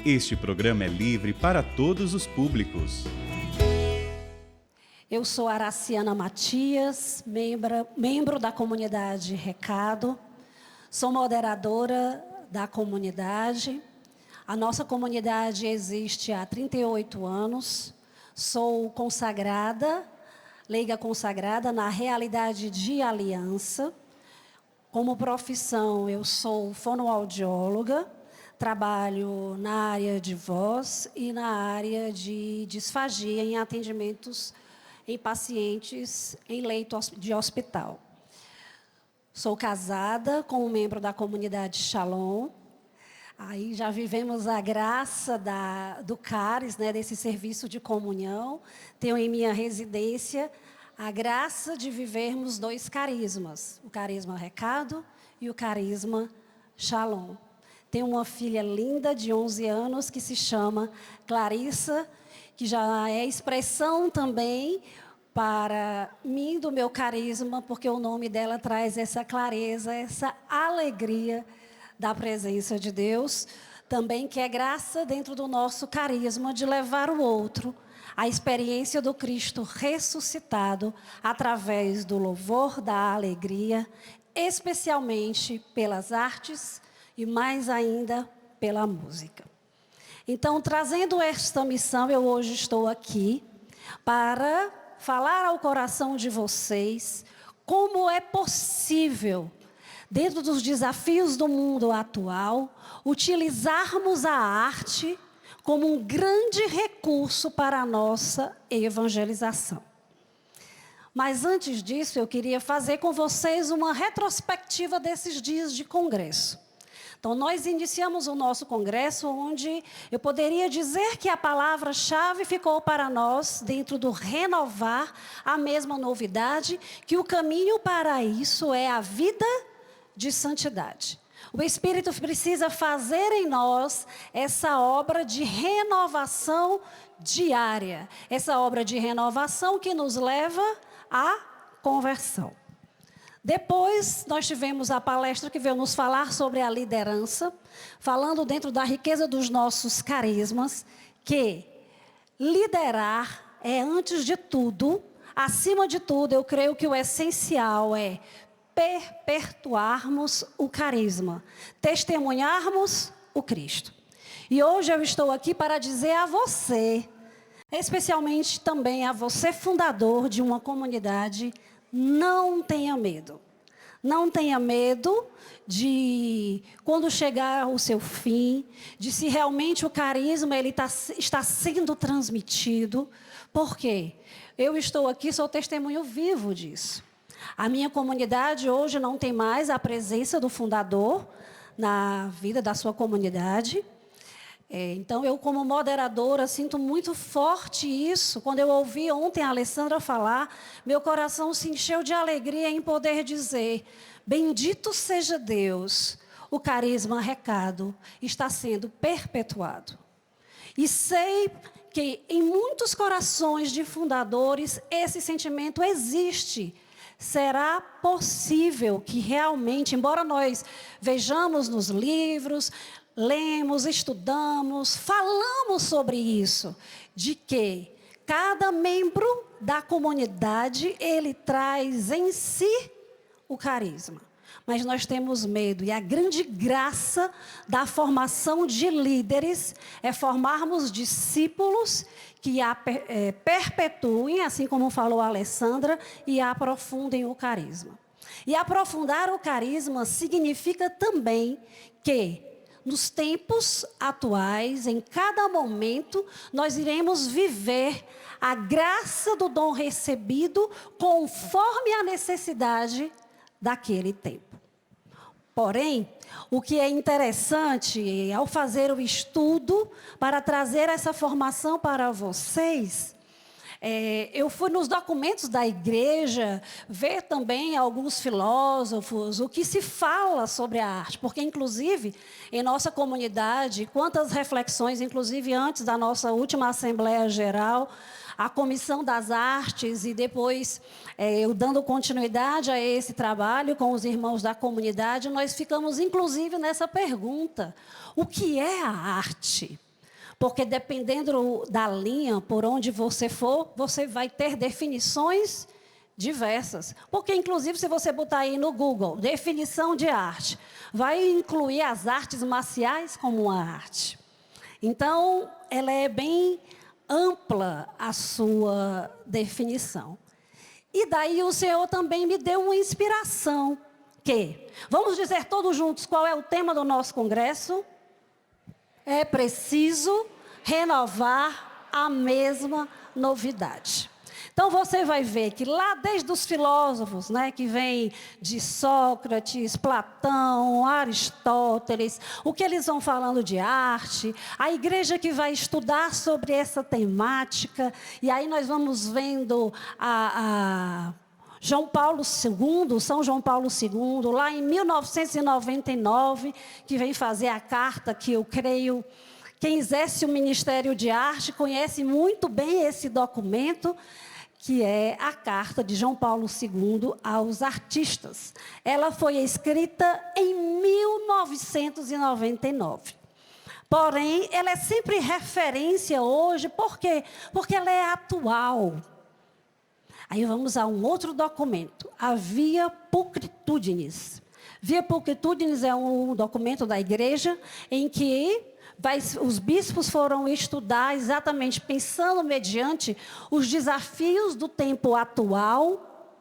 Este programa é livre para todos os públicos. Eu sou Araciana Matias, membro da comunidade Recado. Sou moderadora da comunidade. A nossa comunidade existe há 38 anos. Sou consagrada, leiga consagrada na realidade de aliança. Como profissão, eu sou fonoaudióloga. Trabalho na área de voz e na área de disfagia em atendimentos em pacientes em leito de hospital. Sou casada com um membro da comunidade Shalom. Aí já vivemos a graça do CARES, né, desse serviço de comunhão. Tenho em minha residência a graça de vivermos 2 carismas, o carisma Recado e o carisma Shalom. Tenho uma filha linda de 11 anos que se chama Clarissa, que já é expressão também para mim do meu carisma, porque o nome dela traz essa clareza, essa alegria da presença de Deus, também que é graça dentro do nosso carisma de levar o outro à experiência do Cristo ressuscitado através do louvor, da alegria, especialmente pelas artes e mais ainda pela música. Então, trazendo esta missão, eu hoje estou aqui para falar ao coração de vocês como é possível, dentro dos desafios do mundo atual, utilizarmos a arte como um grande recurso para a nossa evangelização. Mas antes disso, eu queria fazer com vocês uma retrospectiva desses dias de congresso. Então, nós iniciamos o nosso congresso onde eu poderia dizer que a palavra-chave ficou para nós, dentro do renovar, a mesma novidade, que o caminho para isso é a vida de santidade. O Espírito precisa fazer em nós essa obra de renovação diária, essa obra de renovação que nos leva à conversão. Depois, nós tivemos a palestra que veio nos falar sobre a liderança, falando dentro da riqueza dos nossos carismas, que liderar é, antes de tudo, acima de tudo, eu creio que o essencial é perpetuarmos o carisma, testemunharmos o Cristo. E hoje eu estou aqui para dizer a você, especialmente também a você, fundador de uma comunidade, não tenha medo. Não tenha medo de, quando chegar o seu fim, de se realmente o carisma está sendo transmitido. Por quê? Eu estou aqui, sou testemunho vivo disso. A minha comunidade hoje não tem mais a presença do fundador na vida da sua comunidade. Então, eu como moderadora sinto muito forte isso. Quando eu ouvi ontem a Alessandra falar, meu coração se encheu de alegria em poder dizer: bendito seja Deus, o carisma Recado está sendo perpetuado. E sei que em muitos corações de fundadores esse sentimento existe. Será possível que realmente, embora nós vejamos nos livros, lemos, estudamos, falamos sobre isso, de que cada membro da comunidade, ele traz em si o carisma. Mas nós temos medo, e a grande graça da formação de líderes é formarmos discípulos que perpetuem, assim como falou a Alessandra, e aprofundem o carisma. E aprofundar o carisma significa também que, nos tempos atuais, em cada momento, nós iremos viver a graça do dom recebido conforme a necessidade daquele tempo. Porém, o que é interessante, ao fazer o estudo para trazer essa formação para vocês, eu fui nos documentos da igreja ver também alguns filósofos, o que se fala sobre a arte, porque inclusive em nossa comunidade, quantas reflexões, inclusive antes da nossa última Assembleia Geral, a Comissão das Artes e depois eu dando continuidade a esse trabalho com os irmãos da comunidade, nós ficamos inclusive nessa pergunta: o que é a arte? Porque dependendo da linha por onde você for, você vai ter definições diversas. Porque, inclusive, se você botar aí no Google, definição de arte, vai incluir as artes marciais como uma arte. Então, ela é bem ampla a sua definição. E daí o Senhor também me deu uma inspiração, que, vamos dizer todos juntos qual é o tema do nosso congresso? É preciso renovar a mesma novidade. Então, você vai ver que lá desde os filósofos, né, que vem de Sócrates, Platão, Aristóteles, o que eles vão falando de arte, a igreja que vai estudar sobre essa temática, e aí nós vamos vendo João Paulo II, São João Paulo II, lá em 1999, que vem fazer a carta que eu creio, quem exerce o Ministério de Arte conhece muito bem esse documento, que é a carta de João Paulo II aos artistas. Ela foi escrita em 1999. Porém, ela é sempre referência hoje, por quê? Porque ela é atual. Aí vamos a um outro documento, a Via Pulchritudinis. Via Pulchritudinis é um documento da igreja em que os bispos foram estudar exatamente pensando mediante os desafios do tempo atual,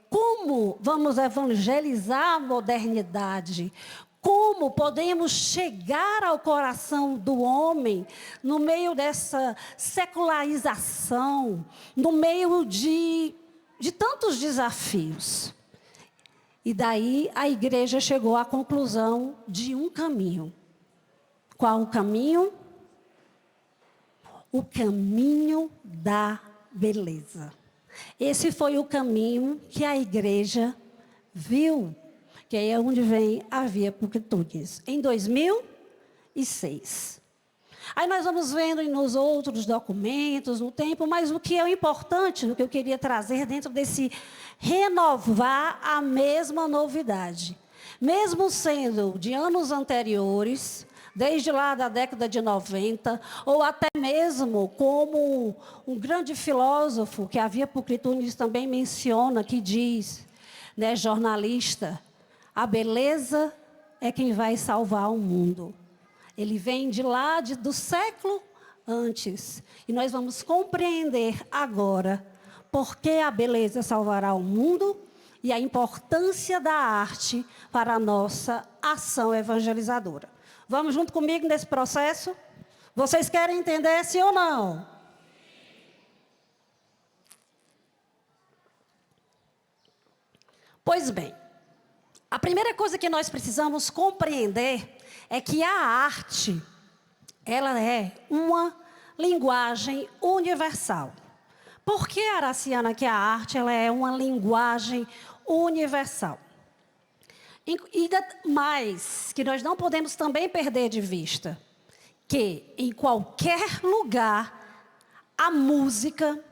como vamos evangelizar a modernidade, como podemos chegar ao coração do homem no meio dessa secularização, no meio de tantos desafios. E daí a igreja chegou à conclusão de um caminho. Qual o caminho? O caminho da beleza. Esse foi o caminho que a igreja viu, que é onde vem a Via Pulchritudinis, em 2006. Aí nós vamos vendo nos outros documentos, no tempo, mas o que é importante, o que eu queria trazer dentro desse renovar a mesma novidade. Mesmo sendo de anos anteriores, desde lá da década de 90, ou até mesmo como um grande filósofo, que a Via Pulchritudinis também menciona, que diz, né, jornalista, a beleza é quem vai salvar o mundo. Ele vem de lá do século antes. E nós vamos compreender agora por que a beleza salvará o mundo e a importância da arte para a nossa ação evangelizadora. Vamos junto comigo nesse processo? Vocês querem entender sim ou não? Pois bem, a primeira coisa que nós precisamos compreender é que a arte, ela é uma linguagem universal. Por que, Araciana, que a arte ela é uma linguagem universal? E mais, que nós não podemos também perder de vista, que em qualquer lugar, a música,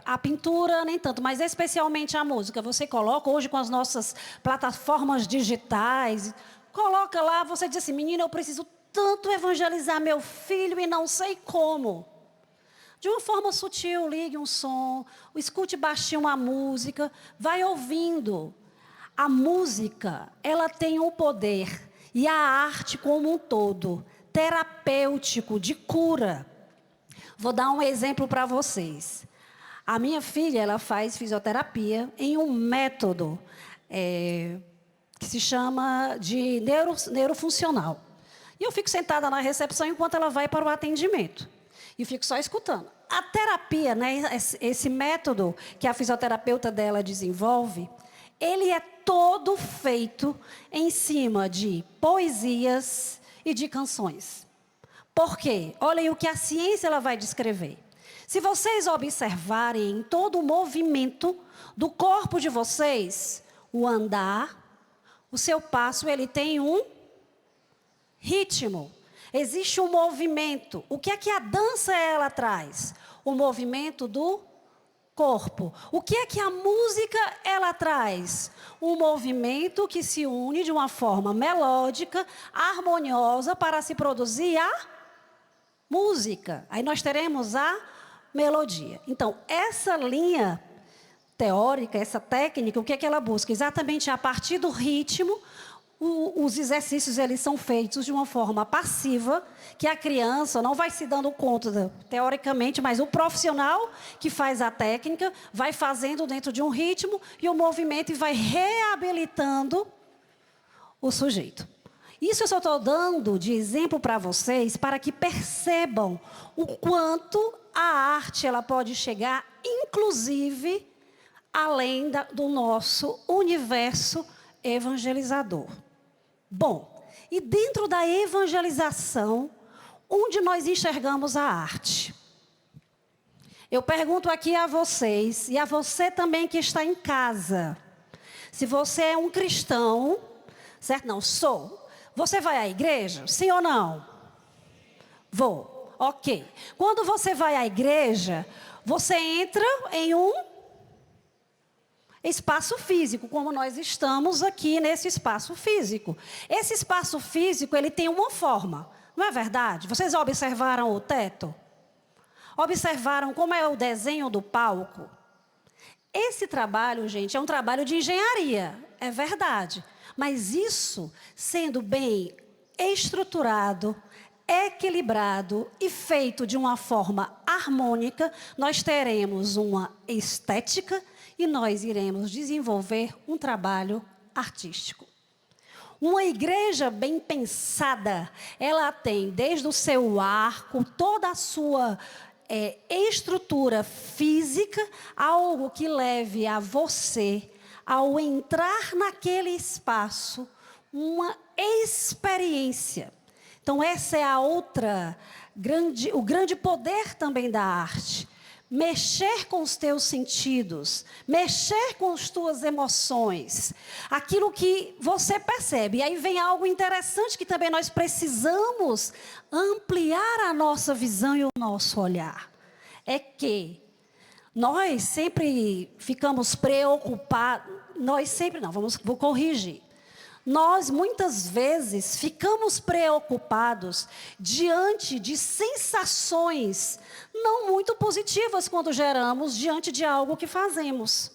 a pintura nem tanto, mas especialmente a música, você coloca hoje com as nossas plataformas digitais, coloca lá, você diz assim, menina, eu preciso tanto evangelizar meu filho e não sei como. De uma forma sutil, ligue um som, escute baixinho uma música, vai ouvindo. A música, ela tem um poder, e a arte como um todo, terapêutico, de cura. Vou dar um exemplo para vocês. A minha filha, ela faz fisioterapia em um método que se chama de neurofuncional. E eu fico sentada na recepção enquanto ela vai para o atendimento. E fico só escutando. A terapia, né, esse método que a fisioterapeuta dela desenvolve, ele é todo feito em cima de poesias e de canções. Por quê? Olhem o que a ciência ela vai descrever. Se vocês observarem em todo o movimento do corpo de vocês, o andar, o seu passo, ele tem um ritmo. Existe um movimento. O que é que a dança ela traz? O movimento do corpo. O que é que a música ela traz? Um movimento que se une de uma forma melódica, harmoniosa para se produzir a música. Aí nós teremos a melodia. Então, essa linha teórica, essa técnica, o que é que ela busca? Exatamente a partir do ritmo. Os exercícios eles são feitos de uma forma passiva, que a criança não vai se dando conta, teoricamente, mas o profissional que faz a técnica vai fazendo dentro de um ritmo e o movimento vai reabilitando o sujeito. Isso eu só estou dando de exemplo para vocês, para que percebam o quanto a arte ela pode chegar, inclusive, além do nosso universo evangelizador. Bom, e dentro da evangelização, onde nós enxergamos a arte? Eu pergunto aqui a vocês, e a você também que está em casa, se você é um cristão, certo? Não, sou. Você vai à igreja? Sim ou não? Vou. Ok. Quando você vai à igreja, você entra em um espaço físico, como nós estamos aqui nesse espaço físico. Esse espaço físico, ele tem uma forma, não é verdade? Vocês observaram o teto? Observaram como é o desenho do palco? Esse trabalho, gente, é um trabalho de engenharia, é verdade. Mas isso, sendo bem estruturado, equilibrado e feito de uma forma harmônica, nós teremos uma estética e nós iremos desenvolver um trabalho artístico. Uma igreja bem pensada, ela tem desde o seu arco, toda a sua estrutura física, algo que leve a você, ao entrar naquele espaço, uma experiência. Então, essa é a outra, o grande poder também da arte. Mexer com os teus sentidos, mexer com as tuas emoções, aquilo que você percebe. E aí vem algo interessante que também nós precisamos ampliar a nossa visão e o nosso olhar. É que nós sempre ficamos preocupados, vou corrigir. Nós, muitas vezes, ficamos preocupados diante de sensações não muito positivas quando geramos diante de algo que fazemos.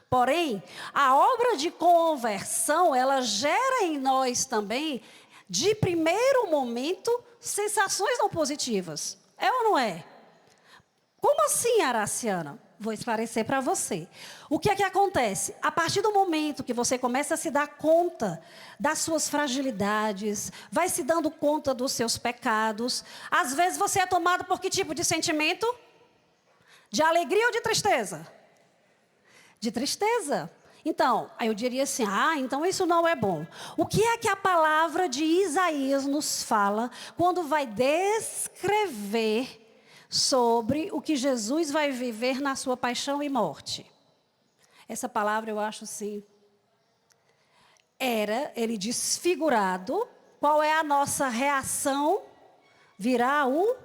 Porém, a obra de conversão, ela gera em nós também, de primeiro momento, sensações não positivas. É ou não é? Como assim, Araciana? Vou esclarecer para você. O que é que acontece? A partir do momento que você começa a se dar conta das suas fragilidades, vai se dando conta dos seus pecados, às vezes você é tomado por que tipo de sentimento? De alegria ou de tristeza? De tristeza. Então, aí eu diria assim, então isso não é bom. O que é que a palavra de Isaías nos fala quando vai descrever sobre o que Jesus vai viver na sua paixão e morte? Essa palavra eu acho assim, ele desfigurado. Qual é a nossa reação? Virar o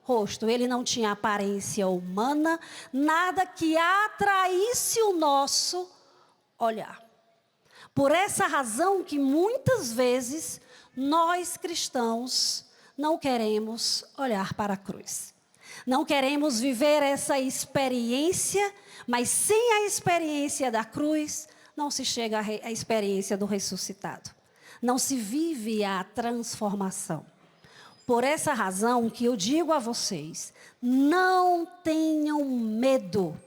rosto. Ele não tinha aparência humana, nada que atraísse o nosso olhar. Por essa razão que muitas vezes nós cristãos não queremos olhar para a cruz. Não queremos viver essa experiência, mas sem a experiência da cruz, não se chega à experiência do ressuscitado. Não se vive a transformação. Por essa razão que eu digo a vocês, não tenham medo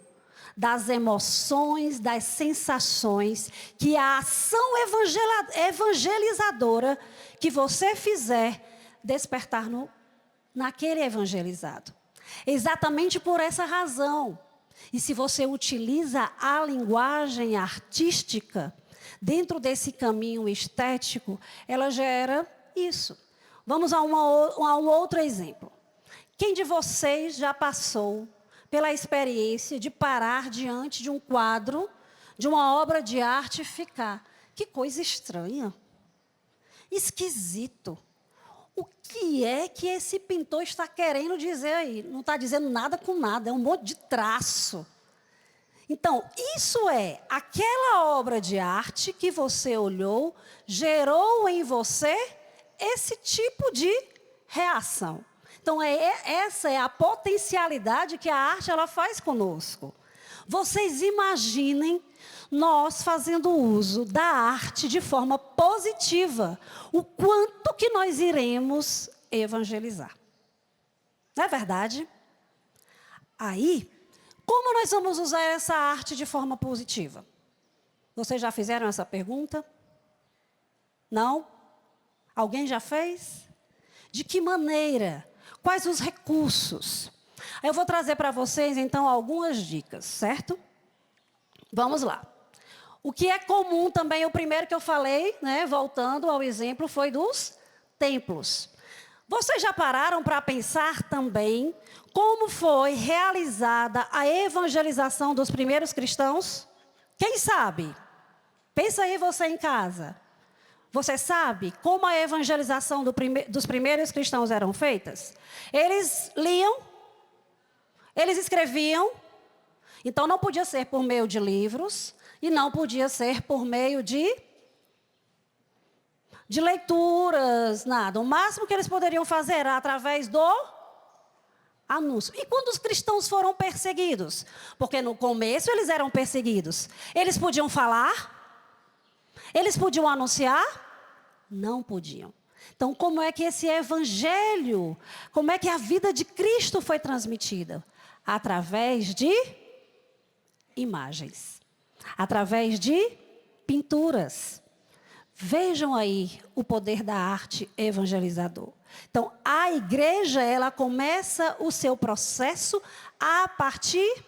das emoções, das sensações, que a ação evangelizadora que você fizer despertar naquele evangelizado. Exatamente por essa razão. E se você utiliza a linguagem artística dentro desse caminho estético, ela gera isso. Vamos a um outro exemplo. Quem de vocês já passou pela experiência de parar diante de um quadro, de uma obra de arte e ficar? Que coisa estranha. Esquisito. O que é que esse pintor está querendo dizer aí? Não está dizendo nada com nada, é um monte de traço. Então, isso é aquela obra de arte que você olhou, gerou em você esse tipo de reação. Então, essa é a potencialidade que a arte ela faz conosco. Vocês imaginem nós fazendo uso da arte de forma positiva, o quanto que nós iremos evangelizar. Não é verdade? Aí, como nós vamos usar essa arte de forma positiva? Vocês já fizeram essa pergunta? Não? Alguém já fez? De que maneira? Quais os recursos? Eu vou trazer para vocês, então, algumas dicas, certo? Vamos lá. O que é comum também, o primeiro que eu falei, né, voltando ao exemplo, foi dos templos. Vocês já pararam para pensar também como foi realizada a evangelização dos primeiros cristãos? Quem sabe? Pensa aí você em casa. Você sabe como a evangelização dos primeiros cristãos eram feitas? Eles liam, eles escreviam, então não podia ser por meio de livros e não podia ser por meio de leituras, nada. O máximo que eles poderiam fazer era através do anúncio. E quando os cristãos foram perseguidos? Porque no começo eles eram perseguidos. Eles podiam falar? Eles podiam anunciar? Não podiam. Então, como é que esse evangelho, como é que a vida de Cristo foi transmitida? Através de imagens. Através de pinturas. Vejam aí o poder da arte evangelizador. Então, a igreja, ela começa o seu processo a partir...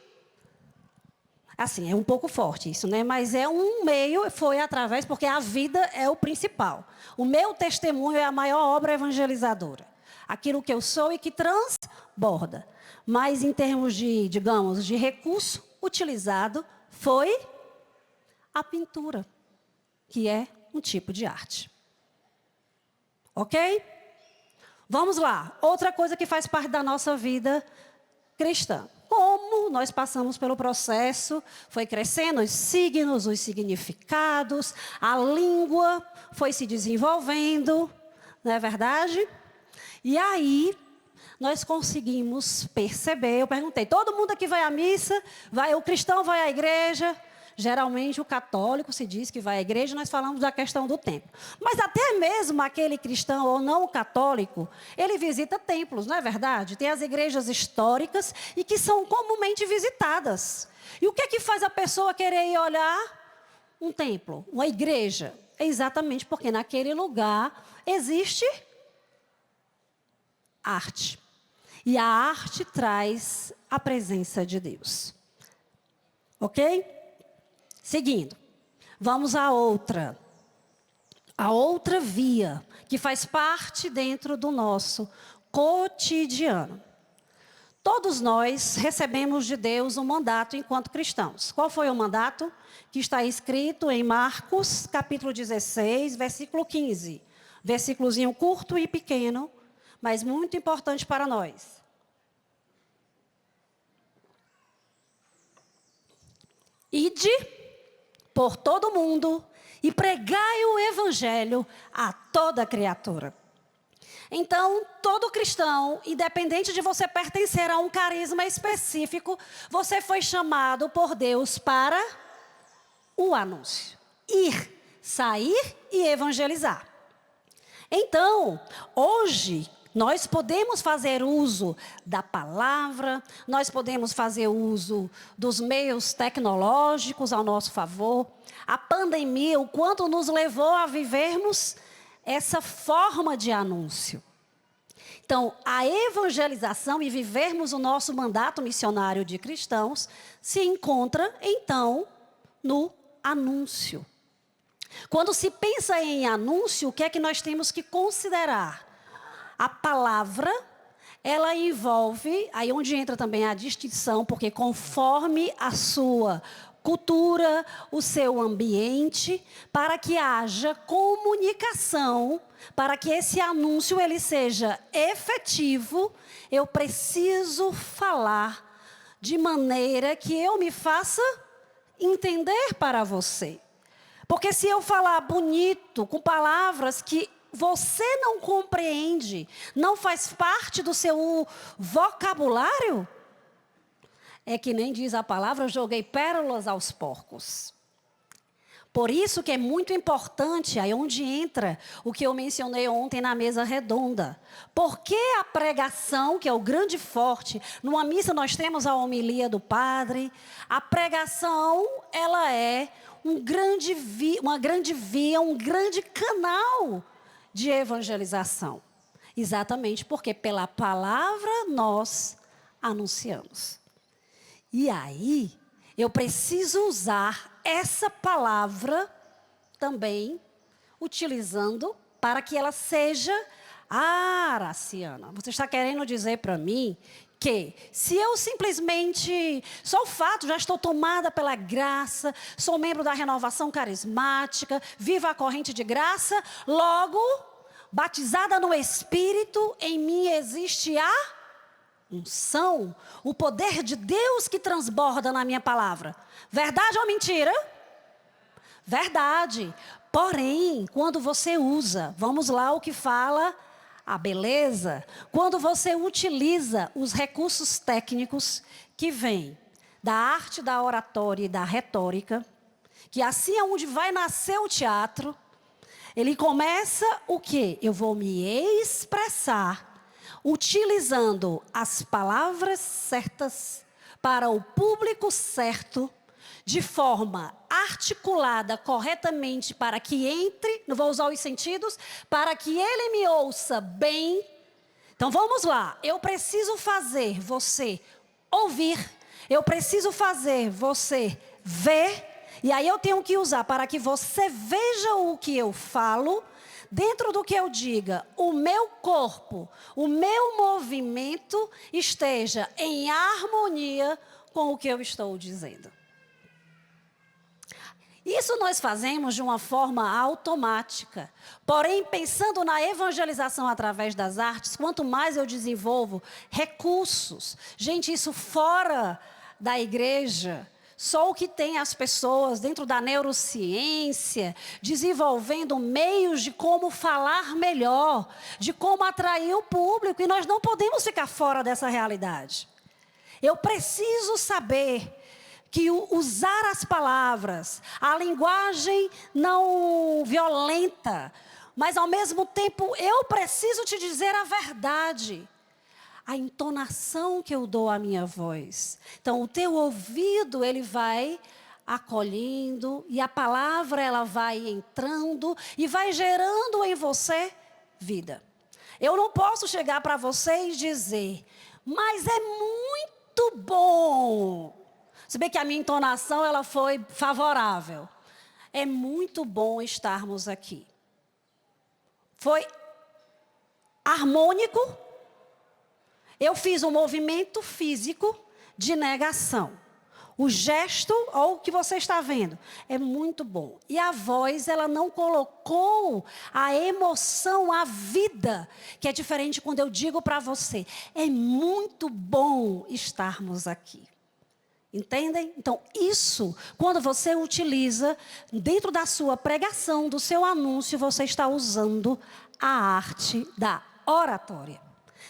Assim, é um pouco forte isso, né? Mas é um meio, foi através, porque a vida é o principal. O meu testemunho é a maior obra evangelizadora. Aquilo que eu sou e que transborda. Mas em termos de, digamos, de recurso utilizado, foi a pintura, que é um tipo de arte. Ok? Vamos lá. Outra coisa que faz parte da nossa vida cristã. Como nós passamos pelo processo, foi crescendo os signos, os significados, a língua foi se desenvolvendo, não é verdade? E aí, nós conseguimos perceber, eu perguntei, todo mundo aqui vai à missa, o cristão vai à igreja? Geralmente o católico se diz que vai à igreja, nós falamos da questão do templo. Mas até mesmo aquele cristão ou não católico, ele visita templos, não é verdade? Tem as igrejas históricas e que são comumente visitadas. E o que é que faz a pessoa querer ir olhar um templo, uma igreja? É exatamente porque naquele lugar existe arte. E a arte traz a presença de Deus. Ok? Seguindo, vamos à outra. A outra via, que faz parte dentro do nosso cotidiano. Todos nós recebemos de Deus um mandato enquanto cristãos. Qual foi o mandato? Que está escrito em Marcos, capítulo 16, versículo 15. Versículozinho curto e pequeno, mas muito importante para nós. Ide por todo mundo e pregai o evangelho a toda criatura. Então, todo cristão, independente de você pertencer a um carisma específico, você foi chamado por Deus para o anúncio. Ir, sair e evangelizar. Então, hoje, nós podemos fazer uso da palavra, nós podemos fazer uso dos meios tecnológicos ao nosso favor. A pandemia, o quanto nos levou a vivermos essa forma de anúncio. Então, a evangelização e vivermos o nosso mandato missionário de cristãos se encontra, então, no anúncio. Quando se pensa em anúncio, o que é que nós temos que considerar? A palavra, ela envolve, aí onde entra também a distinção, porque conforme a sua cultura, o seu ambiente, para que haja comunicação, para que esse anúncio ele seja efetivo, eu preciso falar de maneira que eu me faça entender para você. Porque se eu falar bonito, com palavras que você não compreende, não faz parte do seu vocabulário, é que nem diz a palavra, eu joguei pérolas aos porcos. Por isso que é muito importante, aí onde entra o que eu mencionei ontem na mesa redonda. Porque a pregação, que é o grande forte, numa missa nós temos a homilia do padre, a pregação, ela é uma grande via, um grande canal de evangelização. Exatamente porque pela palavra nós anunciamos. E aí, eu preciso usar essa palavra também, utilizando para que ela seja Araciana. Você está querendo dizer para mim que se eu simplesmente, só o fato, já estou tomada pela graça, sou membro da renovação carismática, vivo a corrente de graça, logo, batizada no Espírito, em mim existe a unção, o poder de Deus que transborda na minha palavra. Verdade ou mentira? Verdade. Porém, quando você usa, vamos lá o que fala a beleza, quando você utiliza os recursos técnicos que vêm da arte da oratória e da retórica, que assim é onde vai nascer o teatro, ele começa o quê? Eu vou me expressar utilizando as palavras certas para o público certo, de forma articulada corretamente para que entre, não vou usar os sentidos, para que ele me ouça bem. Então vamos lá, eu preciso fazer você ouvir, eu preciso fazer você ver, e aí eu tenho que usar para que você veja o que eu falo. Dentro do que eu diga, o meu corpo, o meu movimento esteja em harmonia com o que eu estou dizendo. Isso nós fazemos de uma forma automática. Porém, pensando na evangelização através das artes, quanto mais eu desenvolvo recursos, gente, isso fora da igreja, só o que tem as pessoas dentro da neurociência, desenvolvendo meios de como falar melhor, de como atrair o público, e nós não podemos ficar fora dessa realidade. Eu preciso saber que usar as palavras, a linguagem não violenta, mas ao mesmo tempo eu preciso te dizer a verdade. A entonação que eu dou à minha voz. Então, o teu ouvido, ele vai acolhendo, e a palavra, ela vai entrando e vai gerando em você vida. Eu não posso chegar para você e dizer, mas é muito bom. Se bem que a minha entonação, ela foi favorável. É muito bom estarmos aqui. Foi harmônico. Eu fiz um movimento físico de negação. O gesto, ou o que você está vendo, é muito bom. E a voz, ela não colocou a emoção, a vida, que é diferente quando eu digo para você, é muito bom estarmos aqui. Entendem? Então, isso, quando você utiliza, dentro da sua pregação, do seu anúncio, você está usando a arte da oratória.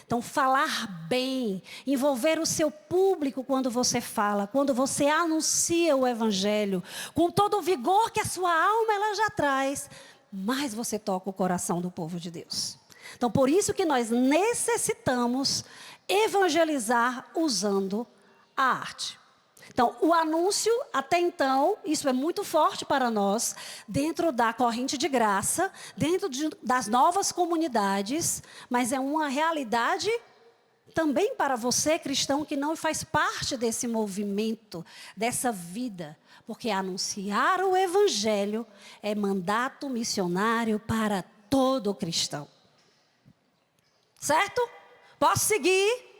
Então, falar bem, envolver o seu público quando você fala, quando você anuncia o evangelho, com todo o vigor que a sua alma ela já traz, mais você toca o coração do povo de Deus. Então, por isso que nós necessitamos evangelizar usando a arte. Então, o anúncio, até então, isso é muito forte para nós, dentro da corrente de graça, dentro das novas comunidades, mas é uma realidade também para você, cristão, que não faz parte desse movimento, dessa vida, porque anunciar o evangelho é mandato missionário para todo cristão. Certo? Posso seguir?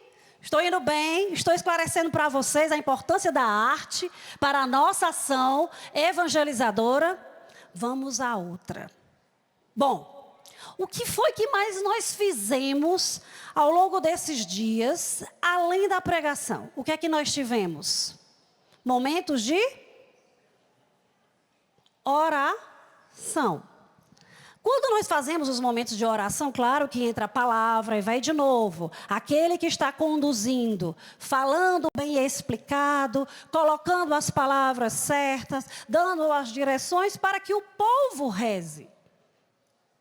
Estou indo bem, estou esclarecendo para vocês a importância da arte para a nossa ação evangelizadora. Vamos à outra. Bom, o que foi que mais nós fizemos ao longo desses dias, além da pregação? O que é que nós tivemos? Momentos de oração. Quando nós fazemos os momentos de oração, claro que entra a palavra e vai de novo. Aquele que está conduzindo, falando bem explicado, colocando as palavras certas, dando as direções para que o povo reze.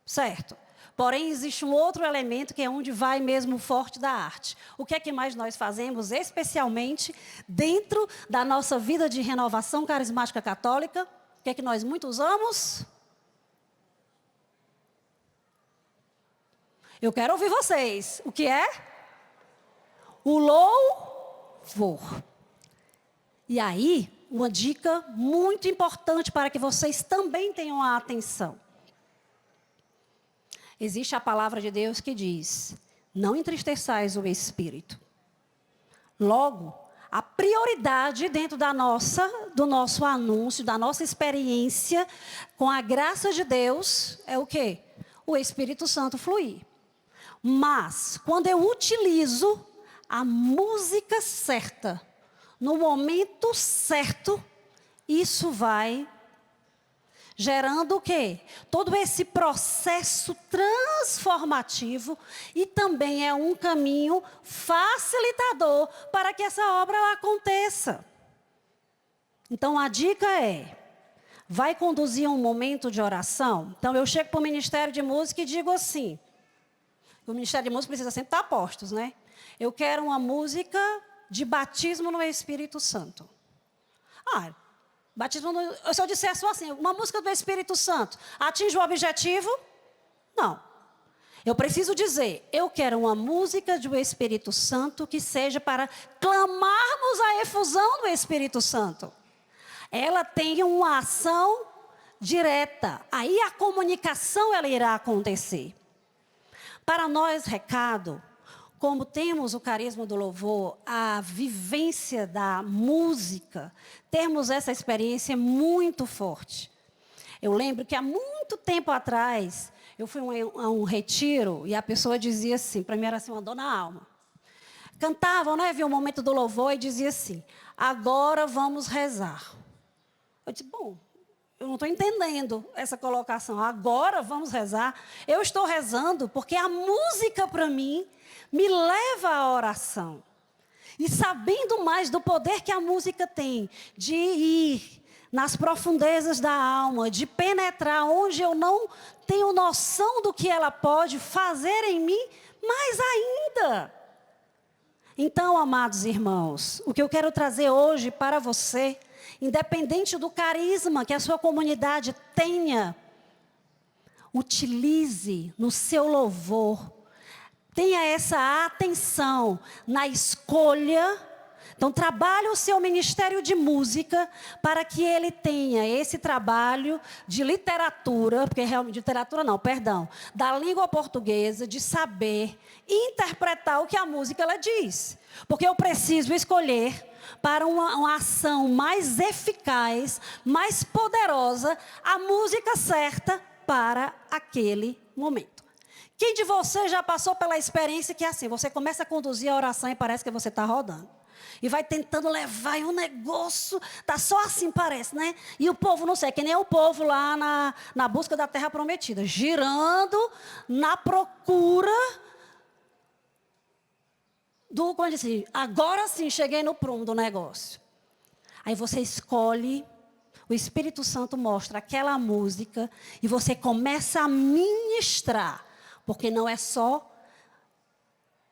Certo? Porém, existe um outro elemento que é onde vai mesmo o forte da arte. O que é que mais nós fazemos, especialmente dentro da nossa vida de renovação carismática católica? O que é que nós muito usamos? Eu quero ouvir vocês. O que é? O louvor. E aí, uma dica muito importante para que vocês também tenham a atenção. Existe a palavra de Deus que diz: não entristeçais o Espírito. Logo, a prioridade dentro do nosso anúncio, da nossa experiência com a graça de Deus é o quê? O Espírito Santo fluir. Mas, quando eu utilizo a música certa, no momento certo, isso vai gerando o quê? Todo esse processo transformativo e também é um caminho facilitador para que essa obra aconteça. Então, a dica é: vai conduzir um momento de oração? Então, eu chego para o Ministério de Música e digo assim: o Ministério de Música precisa sempre estar a postos, né? Eu quero uma música de batismo no Espírito Santo. Batismo se eu disser só assim, uma música do Espírito Santo, atinge o objetivo? Não. Eu preciso dizer, eu quero uma música do Espírito Santo que seja para clamarmos a efusão do Espírito Santo. Ela tem uma ação direta. Aí a comunicação ela irá acontecer. Para nós, recado, como temos o carisma do louvor, a vivência da música, termos essa experiência muito forte. Eu lembro que há muito tempo atrás, eu fui a um retiro e a pessoa dizia assim, para mim era assim, uma dona Alma. Cantavam, né? Havia um momento do louvor e dizia assim: agora vamos rezar. Eu disse, bom, eu não estou entendendo essa colocação. Agora vamos rezar. Eu estou rezando porque a música para mim me leva à oração. E sabendo mais do poder que a música tem de ir nas profundezas da alma, de penetrar onde eu não tenho noção do que ela pode fazer em mim, mais ainda. Então, amados irmãos, o que eu quero trazer hoje para você, independente do carisma que a sua comunidade tenha, utilize no seu louvor, tenha essa atenção na escolha. Então, trabalhe o seu ministério de música para que ele tenha esse trabalho de literatura, porque realmente, literatura não, perdão, da língua portuguesa, de saber interpretar o que a música ela diz. Porque eu preciso escolher para uma ação mais eficaz, mais poderosa, a música certa para aquele momento. Quem de vocês já passou pela experiência que é assim, você começa a conduzir a oração e parece que você está rodando. E vai tentando levar e o negócio está só assim, parece, né? E o povo, não sei, que nem o povo lá na busca da terra prometida, girando na procura do, como eu disse, agora sim, cheguei no prumo do negócio. Aí você escolhe, o Espírito Santo mostra aquela música e você começa a ministrar, porque não é só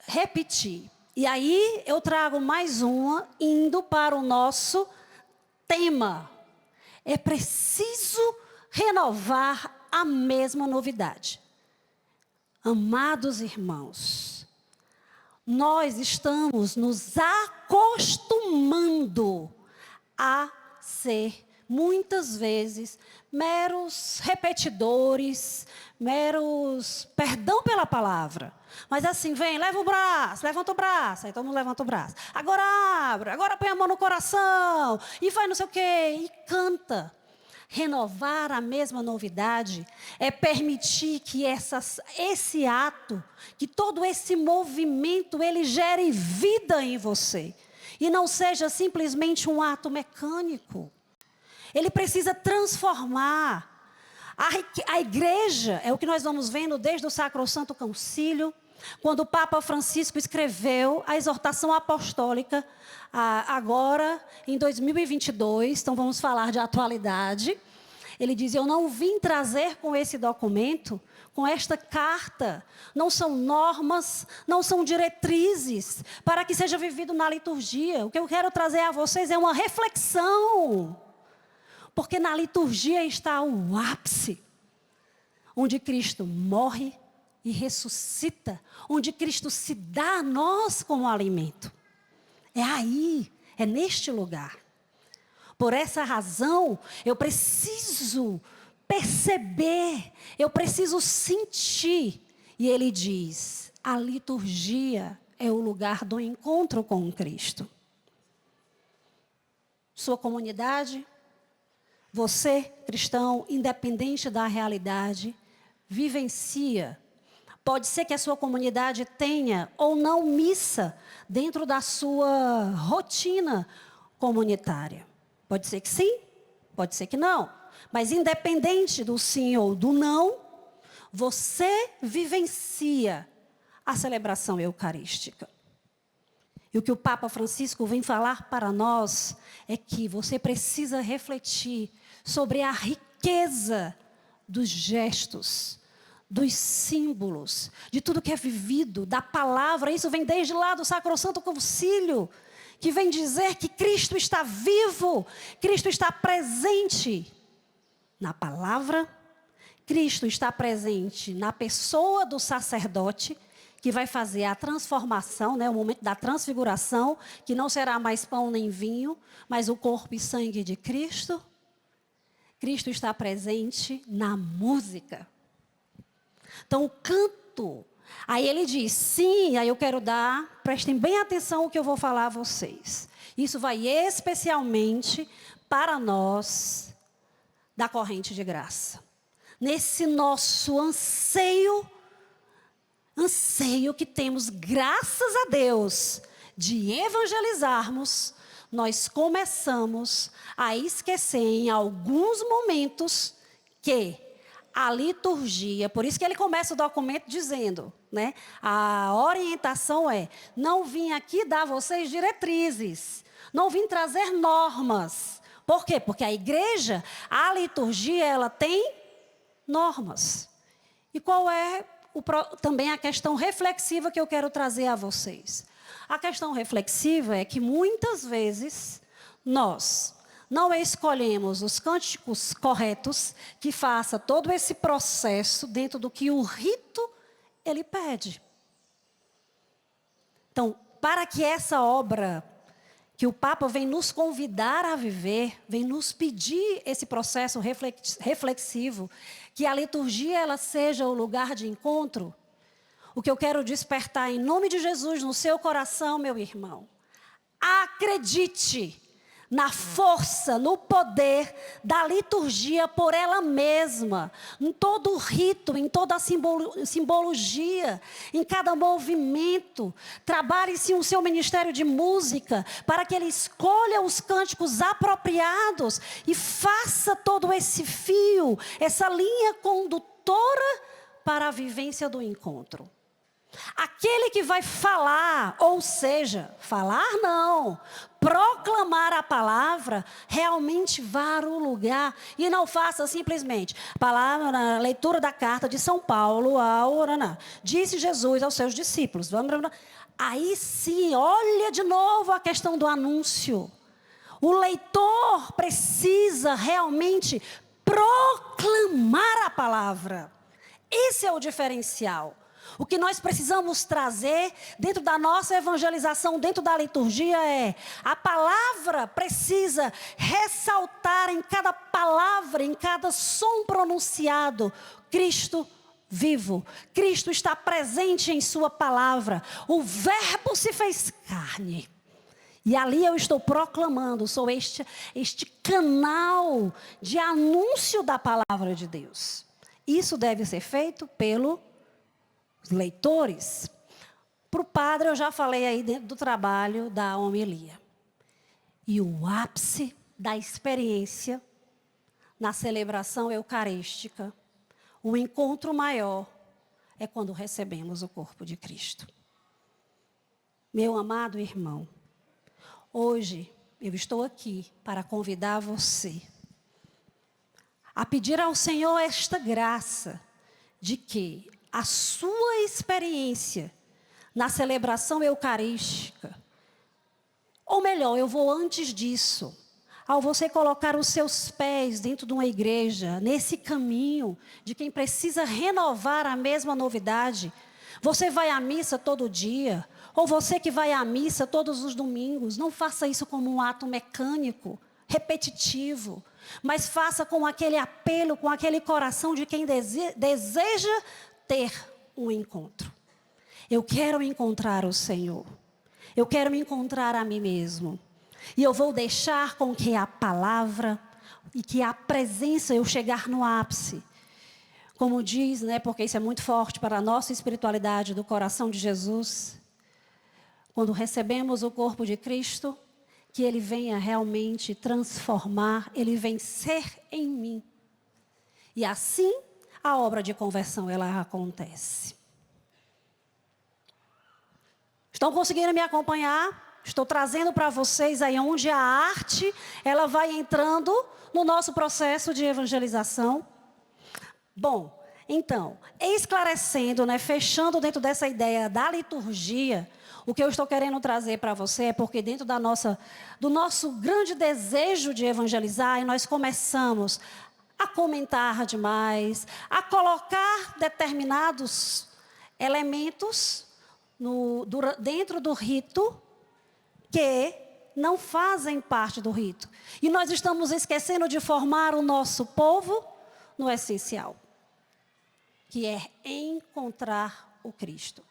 repetir. E aí eu trago mais uma, indo para o nosso tema. É preciso renovar a mesma novidade. Amados irmãos, nós estamos nos acostumando a ser, muitas vezes, meros repetidores, meros, perdão pela palavra, mas assim, vem, leva o braço, levanta o braço, aí todo mundo levanta o braço. Agora abre, agora põe a mão no coração, e vai não sei o quê, e canta. Renovar a mesma novidade é permitir que esse ato, que todo esse movimento, ele gere vida em você. E não seja simplesmente um ato mecânico. Ele precisa transformar. A igreja, é o que nós vamos vendo desde o Sacrosanto Concílio, quando o Papa Francisco escreveu a exortação apostólica, agora em 2022, então vamos falar de atualidade. Ele diz: eu não vim trazer com esse documento, com esta carta, não são normas, não são diretrizes para que seja vivido na liturgia. O que eu quero trazer a vocês é uma reflexão. Porque na liturgia está o ápice, onde Cristo morre e ressuscita, onde Cristo se dá a nós como alimento. É aí, é neste lugar. Por essa razão, eu preciso perceber, eu preciso sentir. E ele diz: a liturgia é o lugar do encontro com Cristo. Sua comunidade, você, cristão, independente da realidade, vivencia. Pode ser que a sua comunidade tenha ou não missa dentro da sua rotina comunitária. Pode ser que sim, pode ser que não. Mas independente do sim ou do não, você vivencia a celebração eucarística. E o que o Papa Francisco vem falar para nós é que você precisa refletir sobre a riqueza dos gestos, dos símbolos, de tudo que é vivido, da palavra. Isso vem desde lá do Sacrosanto Concílio, que vem dizer que Cristo está vivo, Cristo está presente na palavra, Cristo está presente na pessoa do sacerdote, que vai fazer a transformação, o momento da transfiguração, que não será mais pão nem vinho, mas o corpo e sangue de Cristo. Cristo está presente na música. Então, o canto, aí ele diz, sim, aí eu quero dar, prestem bem atenção ao que eu vou falar a vocês. Isso vai especialmente para nós da corrente de graça. Nesse nosso anseio que temos, graças a Deus, de evangelizarmos, nós começamos a esquecer em alguns momentos que a liturgia, por isso que ele começa o documento dizendo, a orientação é: não vim aqui dar a vocês diretrizes, não vim trazer normas. Por quê? Porque a igreja, a liturgia, ela tem normas. E qual é também a questão reflexiva que eu quero trazer a vocês? A questão reflexiva é que muitas vezes nós não escolhemos os cânticos corretos que faça todo esse processo dentro do que o rito ele pede. Então, para que essa obra que o Papa vem nos convidar a viver, vem nos pedir esse processo reflexivo, que a liturgia ela seja o lugar de encontro, o que eu quero despertar em nome de Jesus no seu coração, meu irmão, acredite na força, no poder da liturgia por ela mesma, em todo o rito, em toda a simbologia, em cada movimento. Trabalhe-se o seu ministério de música para que ele escolha os cânticos apropriados e faça todo esse fio, essa linha condutora para a vivência do encontro. Aquele que vai falar, ou seja, falar não, proclamar a palavra, realmente vá ao lugar e não faça simplesmente palavra na leitura da carta de São Paulo disse Jesus aos seus discípulos. Aí sim, olha de novo a questão do anúncio. O leitor precisa realmente proclamar a palavra. Esse é o diferencial. O que nós precisamos trazer dentro da nossa evangelização, dentro da liturgia é: a palavra precisa ressaltar em cada palavra, em cada som pronunciado, Cristo vivo. Cristo está presente em sua palavra. O verbo se fez carne. E ali eu estou proclamando, sou este canal de anúncio da palavra de Deus. Isso deve ser feito pelos leitores. Para o padre, eu já falei aí dentro do trabalho da homilia. E o ápice da experiência na celebração eucarística, o encontro maior é quando recebemos o corpo de Cristo. Meu amado irmão, hoje eu estou aqui para convidar você a pedir ao Senhor esta graça de que a sua experiência na celebração eucarística, ou melhor, eu vou antes disso, ao você colocar os seus pés dentro de uma igreja, nesse caminho de quem precisa renovar a mesma novidade, você vai à missa todo dia, ou você que vai à missa todos os domingos, não faça isso como um ato mecânico, repetitivo, mas faça com aquele apelo, com aquele coração de quem deseja ter um encontro. Eu quero encontrar o Senhor. Eu quero encontrar a mim mesmo. E eu vou deixar com que a palavra e que a presença, eu chegar no ápice. Como diz, né, porque isso é muito forte para a nossa espiritualidade do coração de Jesus. Quando recebemos o corpo de Cristo, que Ele venha realmente transformar, Ele vem ser em mim. E assim, a obra de conversão, ela acontece. Estão conseguindo me acompanhar? Estou trazendo para vocês aí onde a arte, ela vai entrando no nosso processo de evangelização. Bom, então, esclarecendo, né, fechando dentro dessa ideia da liturgia, o que eu estou querendo trazer para você é porque dentro do nosso grande desejo de evangelizar, e nós começamos a comentar demais, a colocar determinados elementos dentro do rito que não fazem parte do rito. E nós estamos esquecendo de formar o nosso povo no essencial, que é encontrar o Cristo.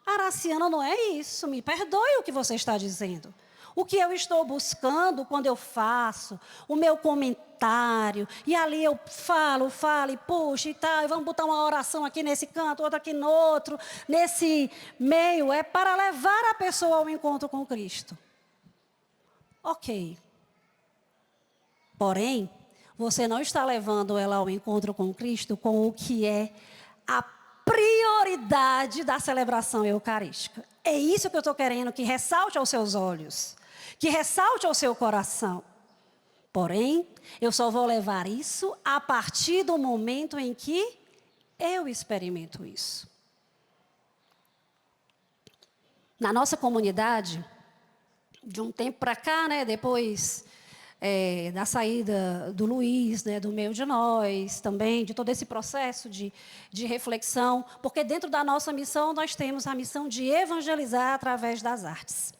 Araciana, não é isso, me perdoe o que você está dizendo. O que eu estou buscando quando eu faço o meu comentário, e ali eu falo e puxo e tal, e vamos botar uma oração aqui nesse canto, outra aqui no outro, nesse meio, é para levar a pessoa ao encontro com Cristo. Ok. Porém, você não está levando ela ao encontro com Cristo com o que é a prioridade da celebração eucarística. É isso que eu estou querendo que ressalte aos seus olhos, que ressalte ao seu coração. Porém, eu só vou levar isso a partir do momento em que eu experimento isso. Na nossa comunidade, de um tempo para cá, né, depois da saída do Luiz, né, do meio de nós, também de todo esse processo de reflexão, porque dentro da nossa missão nós temos a missão de evangelizar através das artes.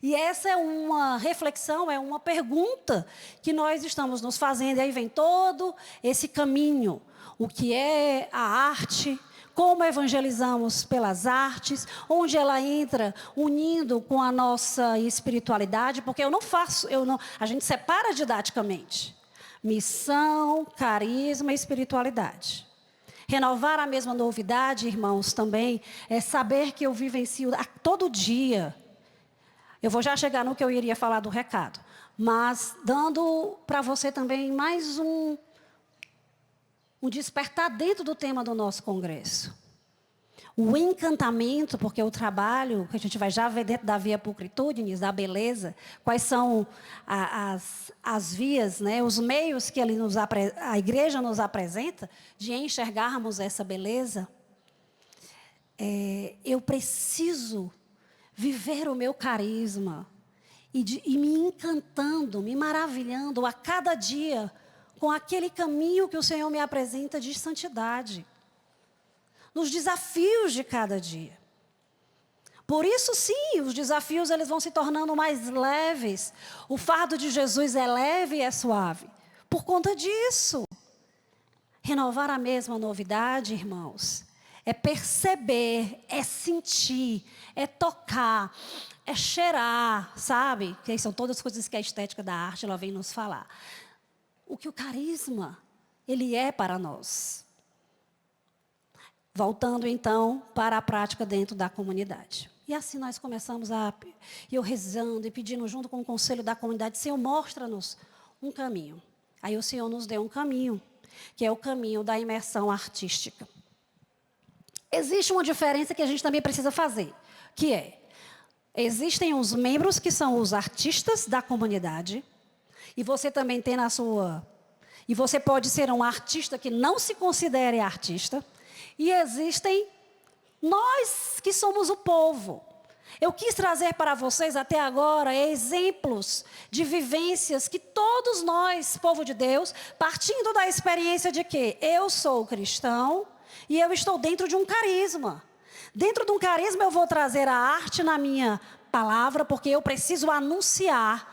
E essa é uma reflexão, é uma pergunta que nós estamos nos fazendo, e aí vem todo esse caminho, o que é a arte, como evangelizamos pelas artes, onde ela entra unindo com a nossa espiritualidade, porque a gente separa didaticamente. Missão, carisma e espiritualidade. Renovar a mesma novidade, irmãos, também é saber que eu vivencio todo dia. Eu vou já chegar no que eu iria falar do recado, mas dando para você também mais um despertar dentro do tema do nosso congresso. O encantamento, porque o trabalho, que a gente vai já ver dentro da via pulcritudines, da beleza, quais são as vias, né, os meios que a igreja nos apresenta de enxergarmos essa beleza. Eu preciso viver o meu carisma e me encantando, me maravilhando a cada dia com aquele caminho que o Senhor me apresenta de santidade, nos desafios de cada dia. Por isso, sim, os desafios eles vão se tornando mais leves. O fardo de Jesus é leve e é suave. Por conta disso, renovar a mesma novidade, irmãos, é perceber, é sentir, é tocar, é cheirar, sabe? Que são todas as coisas que a estética da arte ela vem nos falar. O que o carisma, ele é para nós. Voltando, então, para a prática dentro da comunidade. E assim nós começamos eu rezando e pedindo junto com o conselho da comunidade, Senhor, mostra-nos um caminho. Aí o Senhor nos deu um caminho, que é o caminho da imersão artística. Existe uma diferença que a gente também precisa fazer, que é, existem os membros que são os artistas da comunidade, e você também tem na sua... E você pode ser um artista que não se considere artista, e existem nós que somos o povo. Eu quis trazer para vocês até agora exemplos de vivências que todos nós, povo de Deus, partindo da experiência de que eu sou cristão e eu estou dentro de um carisma. Dentro de um carisma eu vou trazer a arte na minha palavra, porque eu preciso anunciar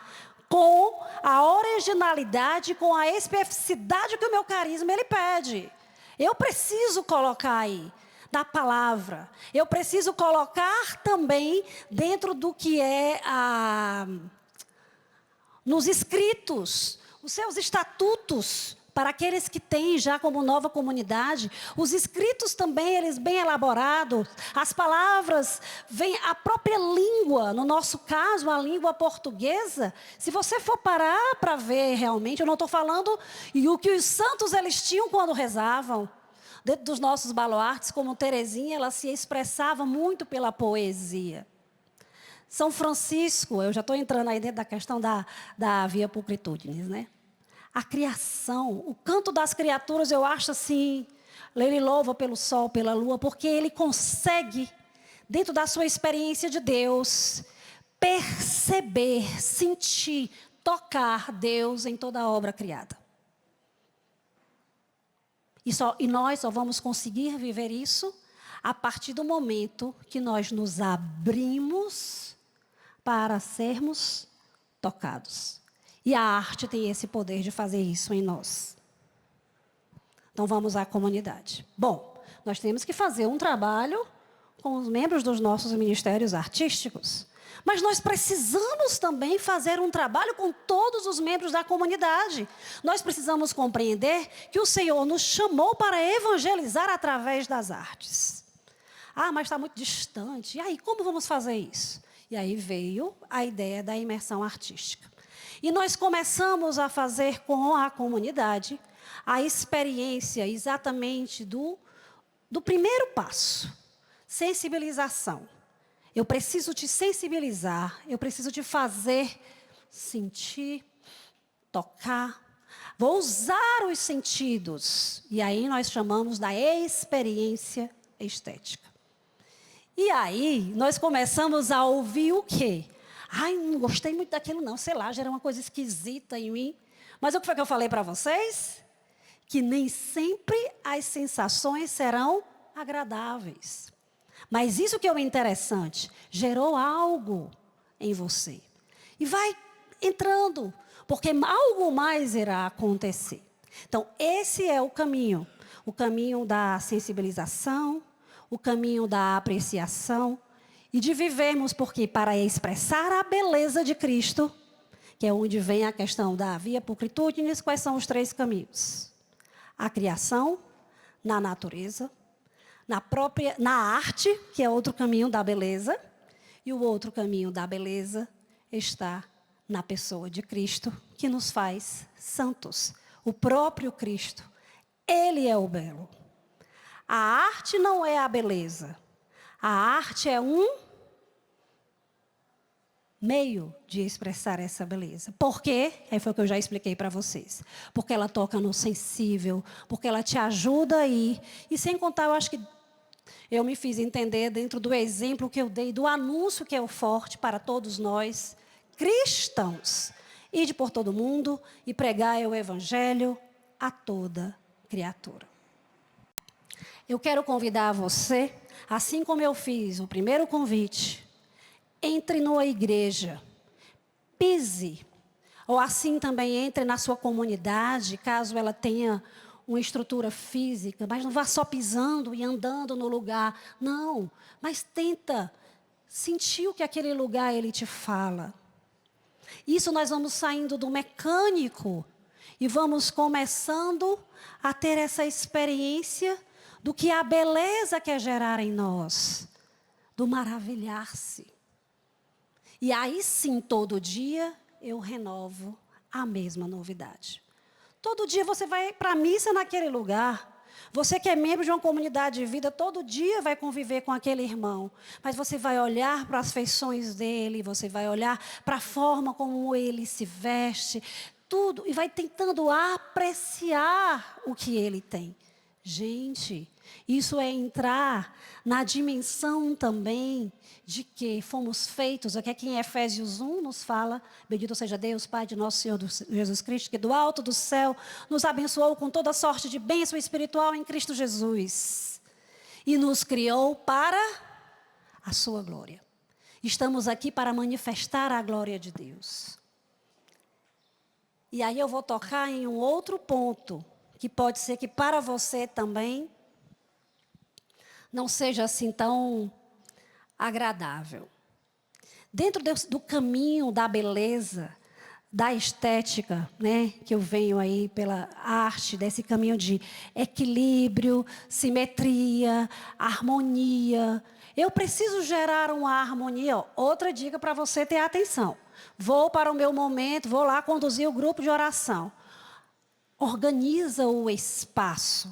com a originalidade, com a especificidade que o meu carisma ele pede. Eu preciso colocar aí da palavra. Eu preciso colocar também dentro do que é nos escritos, os seus estatutos, para aqueles que têm já como nova comunidade, os escritos também, eles bem elaborados, as palavras, vem a própria língua, no nosso caso, a língua portuguesa, se você for parar para ver realmente, eu não estou falando, e o que os santos eles tinham quando rezavam, dentro dos nossos baluartes, como Teresinha, ela se expressava muito pela poesia. São Francisco, eu já estou entrando aí dentro da questão da Via Pulchritudinis, né? A criação, o canto das criaturas, eu acho assim, ele louva pelo sol, pela lua, porque ele consegue, dentro da sua experiência de Deus, perceber, sentir, tocar Deus em toda a obra criada. E nós só vamos conseguir viver isso a partir do momento que nós nos abrimos para sermos tocados. E a arte tem esse poder de fazer isso em nós. Então vamos à comunidade. Bom, nós temos que fazer um trabalho com os membros dos nossos ministérios artísticos. Mas nós precisamos também fazer um trabalho com todos os membros da comunidade. Nós precisamos compreender que o Senhor nos chamou para evangelizar através das artes. Ah, mas está muito distante. E aí, como vamos fazer isso? E aí veio a ideia da imersão artística. E nós começamos a fazer com a comunidade a experiência exatamente do primeiro passo, sensibilização. Eu preciso te sensibilizar, eu preciso te fazer sentir, tocar. Vou usar os sentidos. E aí nós chamamos da experiência estética. E aí nós começamos a ouvir o quê? Ai, não gostei muito daquilo não, sei lá, gera uma coisa esquisita em mim. Mas o que foi que eu falei para vocês? Que nem sempre as sensações serão agradáveis. Mas isso que é o interessante, gerou algo em você. E vai entrando, porque algo mais irá acontecer. Então, esse é o caminho da sensibilização, o caminho da apreciação e de vivermos, porque para expressar a beleza de Cristo, que é onde vem a questão da Via Pulchritudinis, quais são os 3 caminhos? A criação, na natureza, na arte, que é outro caminho da beleza, e o outro caminho da beleza está na pessoa de Cristo, que nos faz santos. O próprio Cristo, Ele é o belo. A arte não é a beleza. A arte é um meio de expressar essa beleza. Por quê? Aí foi o que eu já expliquei para vocês. Porque ela toca no sensível, porque ela te ajuda a ir. E sem contar, eu acho que eu me fiz entender dentro do exemplo que eu dei, do anúncio que é o forte para todos nós, cristãos. Ide por todo mundo e pregai o evangelho a toda criatura. Eu quero convidar você, assim como eu fiz o primeiro convite, entre numa igreja, pise, ou assim também entre na sua comunidade, caso ela tenha uma estrutura física, mas não vá só pisando e andando no lugar, não, mas tenta sentir o que aquele lugar ele te fala. Isso nós vamos saindo do mecânico e vamos começando a ter essa experiência do que a beleza quer gerar em nós, do maravilhar-se. E aí sim, todo dia, eu renovo a mesma novidade. Todo dia você vai para a missa naquele lugar. Você que é membro de uma comunidade de vida, todo dia vai conviver com aquele irmão. Mas você vai olhar para as feições dele, você vai olhar para a forma como ele se veste, tudo, e vai tentando apreciar o que ele tem. Gente, isso é entrar na dimensão também de que fomos feitos, aqui em Efésios 1 nos fala, bendito seja Deus, Pai de nosso Senhor Jesus Cristo, que do alto do céu nos abençoou com toda sorte de bênção espiritual em Cristo Jesus. E nos criou para a sua glória. Estamos aqui para manifestar a glória de Deus. E aí eu vou tocar em um outro ponto, que pode ser que para você também não seja assim tão agradável. Dentro do caminho da beleza, da estética, né, que eu venho aí pela arte, desse caminho de equilíbrio, simetria, harmonia, eu preciso gerar uma harmonia. Outra dica para você ter atenção. Vou para o meu momento, vou lá conduzir o grupo de oração. Organiza o espaço.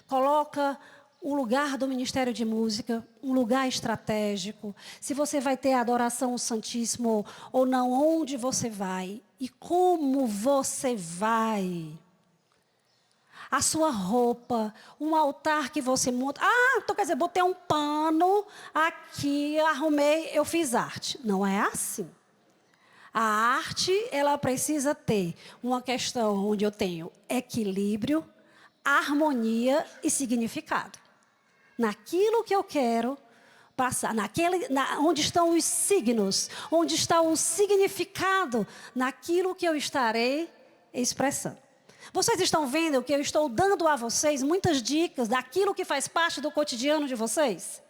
Coloca o lugar do Ministério de Música, um lugar estratégico. Se você vai ter adoração ao Santíssimo ou não, onde você vai e como você vai. A sua roupa, um altar que você monta. Então quer dizer, botei um pano aqui, arrumei, eu fiz arte. Não é assim. A arte, ela precisa ter uma questão onde eu tenho equilíbrio, harmonia e significado. Naquilo que eu quero passar, onde estão os signos, onde está o significado naquilo que eu estarei expressando. Vocês estão vendo que eu estou dando a vocês muitas dicas daquilo que faz parte do cotidiano de vocês?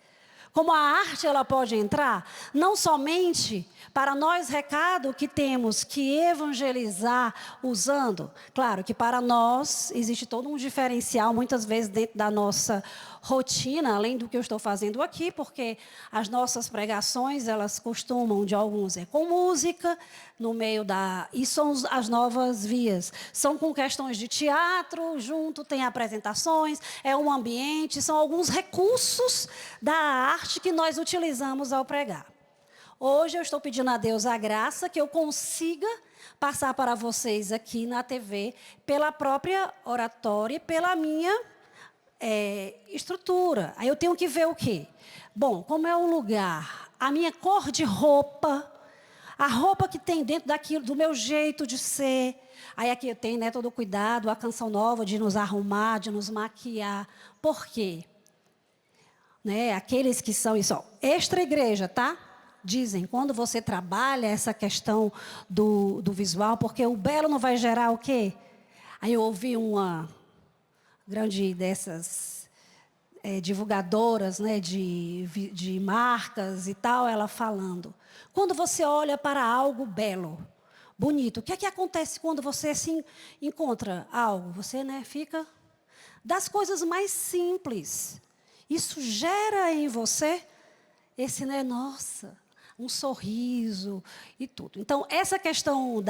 Como a arte ela pode entrar, não somente para nós recado que temos que evangelizar usando. Claro que para nós existe todo um diferencial, muitas vezes dentro da nossa rotina, além do que eu estou fazendo aqui, porque as nossas pregações, elas costumam, de alguns, com música, no meio da... E são as novas vias. São com questões de teatro, junto tem apresentações, é um ambiente, são alguns recursos da arte que nós utilizamos ao pregar. Hoje eu estou pedindo a Deus a graça que eu consiga passar para vocês aqui na TV, pela própria oratória e pela minha estrutura. Aí eu tenho que ver o quê? Bom, como é o lugar, a minha cor de roupa, a roupa que tem dentro daquilo, do meu jeito de ser. Aí aqui eu tenho, né, todo o cuidado, a canção nova de nos arrumar, de nos maquiar. Por quê? Né, aqueles que são isso, extra igreja, tá? Dizem, quando você trabalha essa questão do visual, porque o belo não vai gerar o quê? Aí eu ouvi uma grande dessas divulgadoras, né, de marcas e tal, ela falando. Quando você olha para algo belo, bonito, o que é que acontece quando você assim, encontra algo? Você, né, fica das coisas mais simples. Isso gera em você esse, né, nossa, um sorriso e tudo. Então, essa questão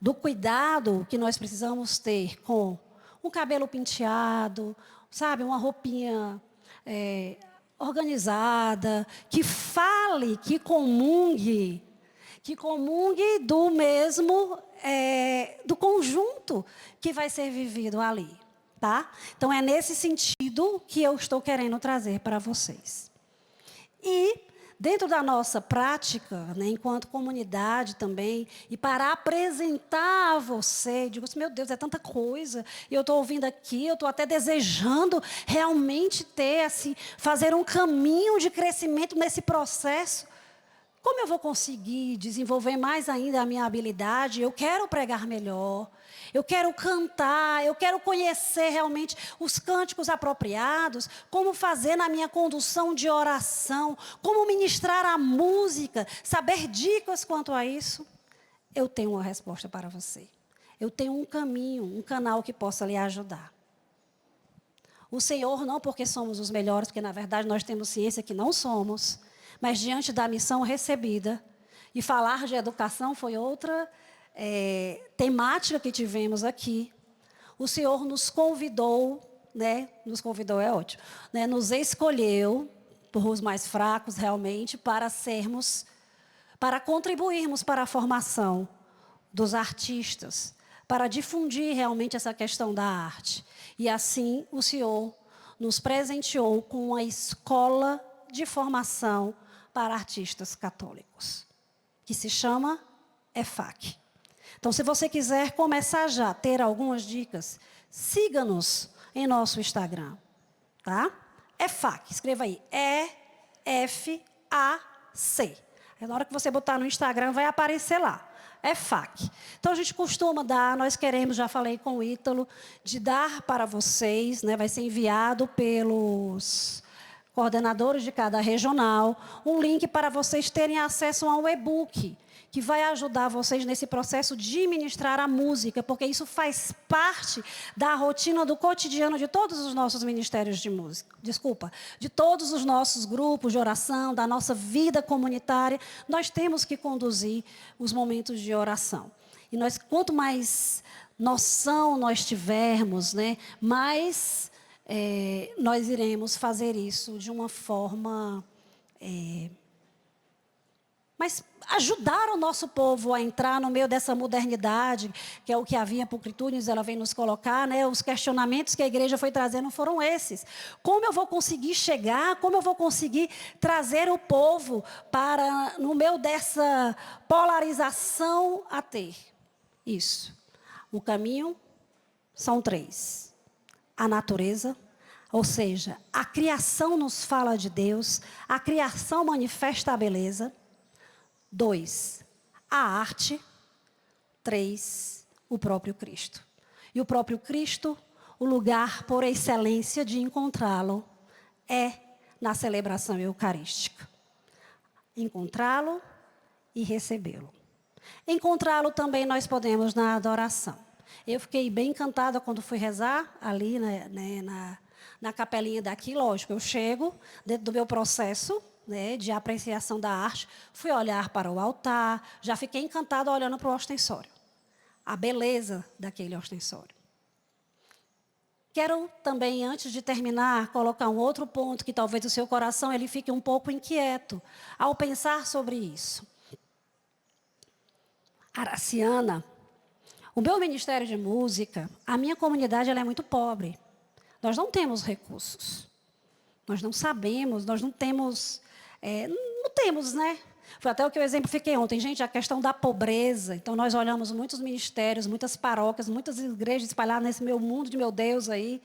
do cuidado que nós precisamos ter com um cabelo penteado, sabe, uma roupinha organizada, que fale, que comungue do mesmo, do conjunto que vai ser vivido ali, tá? Então, é nesse sentido que eu estou querendo trazer para vocês. E dentro da nossa prática, né, enquanto comunidade também, e para apresentar a você, digo assim, meu Deus, é tanta coisa, e eu estou ouvindo aqui, eu estou até desejando realmente ter, assim, fazer um caminho de crescimento nesse processo. Como eu vou conseguir desenvolver mais ainda a minha habilidade? Eu quero pregar melhor, eu quero cantar, eu quero conhecer realmente os cânticos apropriados, como fazer na minha condução de oração, como ministrar a música, saber dicas quanto a isso. Eu tenho uma resposta para você. Eu tenho um caminho, um canal que possa lhe ajudar. O Senhor, não porque somos os melhores, porque na verdade nós temos ciência que não somos, mas diante da missão recebida, e falar de educação foi outra temática que tivemos aqui. O Senhor nos convidou, né? Nos convidou é ótimo, né? Nos escolheu, por os mais fracos realmente, para contribuirmos para a formação dos artistas, para difundir realmente essa questão da arte. E assim o Senhor nos presenteou com uma escola de formação para artistas católicos, que se chama EFAC. Então, se você quiser começar já a ter algumas dicas, siga-nos em nosso Instagram, tá? EFAC, escreva aí, E-F-A-C. Na hora que você botar no Instagram, vai aparecer lá. EFAC. Então, a gente costuma dar, nós queremos, já falei com o Ítalo, de dar para vocês, né, vai ser enviado pelos coordenadores de cada regional, um link para vocês terem acesso a um e-book, que vai ajudar vocês nesse processo de ministrar a música, porque isso faz parte da rotina do cotidiano de todos os nossos ministérios de música. De todos os nossos grupos de oração, da nossa vida comunitária, nós temos que conduzir os momentos de oração. E nós, quanto mais noção nós tivermos, né, mais nós iremos fazer isso de uma forma... mas ajudar o nosso povo a entrar no meio dessa modernidade, que é o que a Vinha Pulcritudes ela vem nos colocar, né? Os questionamentos que a igreja foi trazendo foram esses. Como eu vou conseguir chegar, como eu vou conseguir trazer o povo para, no meio dessa polarização, a ter isso? O caminho são 3. A natureza, ou seja, a criação nos fala de Deus, a criação manifesta a beleza. 2, a arte. 3, o próprio Cristo. E o próprio Cristo, o lugar por excelência de encontrá-lo é na celebração eucarística. Encontrá-lo e recebê-lo. Encontrá-lo também nós podemos na adoração. Eu fiquei bem encantada quando fui rezar ali na capelinha daqui, lógico, eu chego dentro do meu processo, né, de apreciação da arte, fui olhar para o altar, já fiquei encantada olhando para o ostensório, a beleza daquele ostensório. Quero também, antes de terminar, colocar um outro ponto que talvez o seu coração ele fique um pouco inquieto ao pensar sobre isso. Araciana, o meu ministério de música, a minha comunidade ela é muito pobre. Nós não temos recursos. Nós não sabemos, nós não temos... não temos, né? Foi até o que eu exemplifiquei ontem. Gente, a questão da pobreza. Então, nós olhamos muitos ministérios, muitas paróquias, muitas igrejas espalhadas nesse meu mundo de meu Deus aí.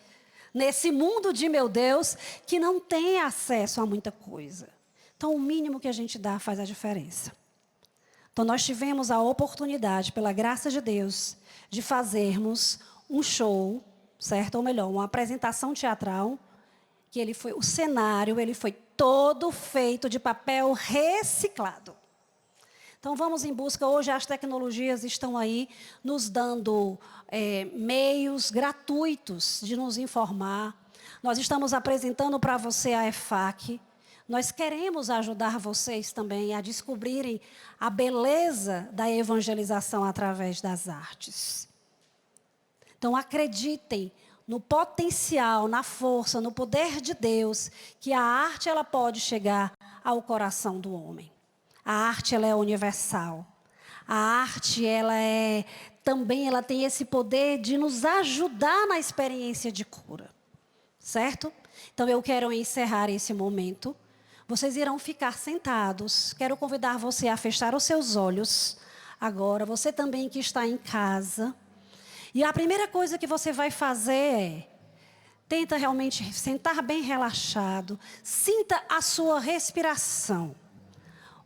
Nesse mundo de meu Deus, que não tem acesso a muita coisa. Então, o mínimo que a gente dá faz a diferença. Então, nós tivemos a oportunidade, pela graça de Deus, de fazermos um show, certo? Ou melhor, uma apresentação teatral, que ele foi, o cenário, ele foi todo feito de papel reciclado. Então, vamos em busca. Hoje, as tecnologias estão aí nos dando meios gratuitos de nos informar. Nós estamos apresentando para você a EFAC. Nós queremos ajudar vocês também a descobrirem a beleza da evangelização através das artes. Então, acreditem no potencial, na força, no poder de Deus, que a arte ela pode chegar ao coração do homem. A arte ela é universal. A arte ela tem esse poder de nos ajudar na experiência de cura. Certo? Então, eu quero encerrar esse momento. Vocês irão ficar sentados. Quero convidar você a fechar os seus olhos agora. Você também que está em casa. E a primeira coisa que você vai fazer é... tenta realmente sentar bem relaxado. Sinta a sua respiração.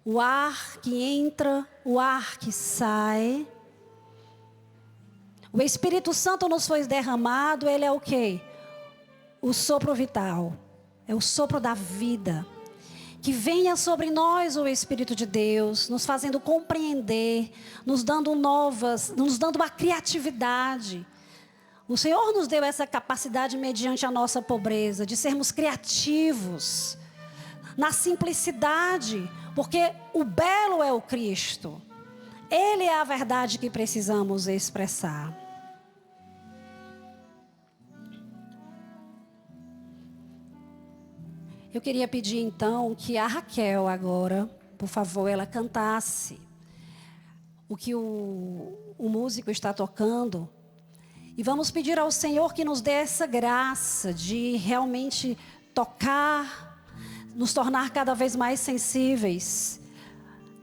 O ar que entra, o ar que sai. O Espírito Santo nos foi derramado. Ele é o quê? O sopro vital. É o sopro da vida. Que venha sobre nós o Espírito de Deus, nos fazendo compreender, nos dando uma criatividade. O Senhor nos deu essa capacidade mediante a nossa pobreza, de sermos criativos, na simplicidade, porque o belo é o Cristo. Ele é a verdade que precisamos expressar. Eu queria pedir então que a Raquel agora, por favor, ela cantasse o que o músico está tocando. E vamos pedir ao Senhor que nos dê essa graça de realmente tocar, nos tornar cada vez mais sensíveis.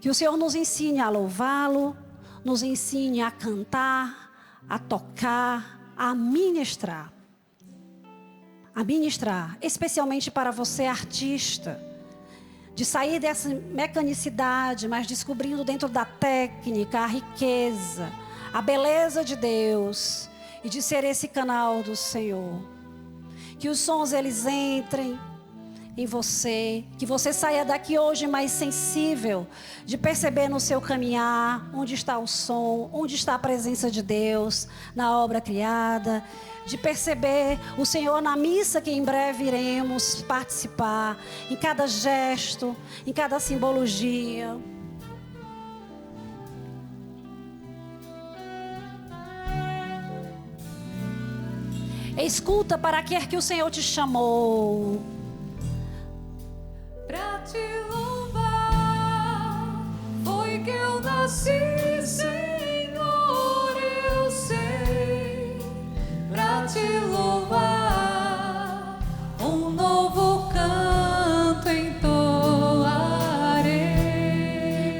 Que o Senhor nos ensine a louvá-lo, nos ensine a cantar, a tocar, a ministrar. A ministrar, especialmente para você artista, de sair dessa mecanicidade, mas descobrindo dentro da técnica a riqueza, a beleza de Deus e de ser esse canal do Senhor. Que os sons eles entrem em você, que você saia daqui hoje mais sensível, de perceber no seu caminhar onde está o som, onde está a presença de Deus na obra criada, de perceber o Senhor na missa que em breve iremos participar, em cada gesto, em cada simbologia. Escuta para que o Senhor te chamou. Pra te louvar, foi que eu nasci, Senhor, eu sei. Pra te louvar, um novo canto entoarei.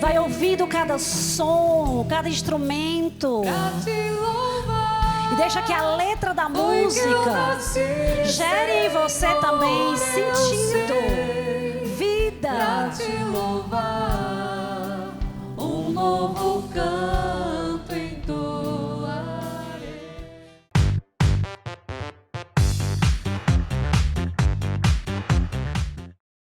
Vai ouvindo cada som, cada instrumento. Pra te louvar, e deixa que a letra da música gere em você também sentido. Pra te louvar, um novo canto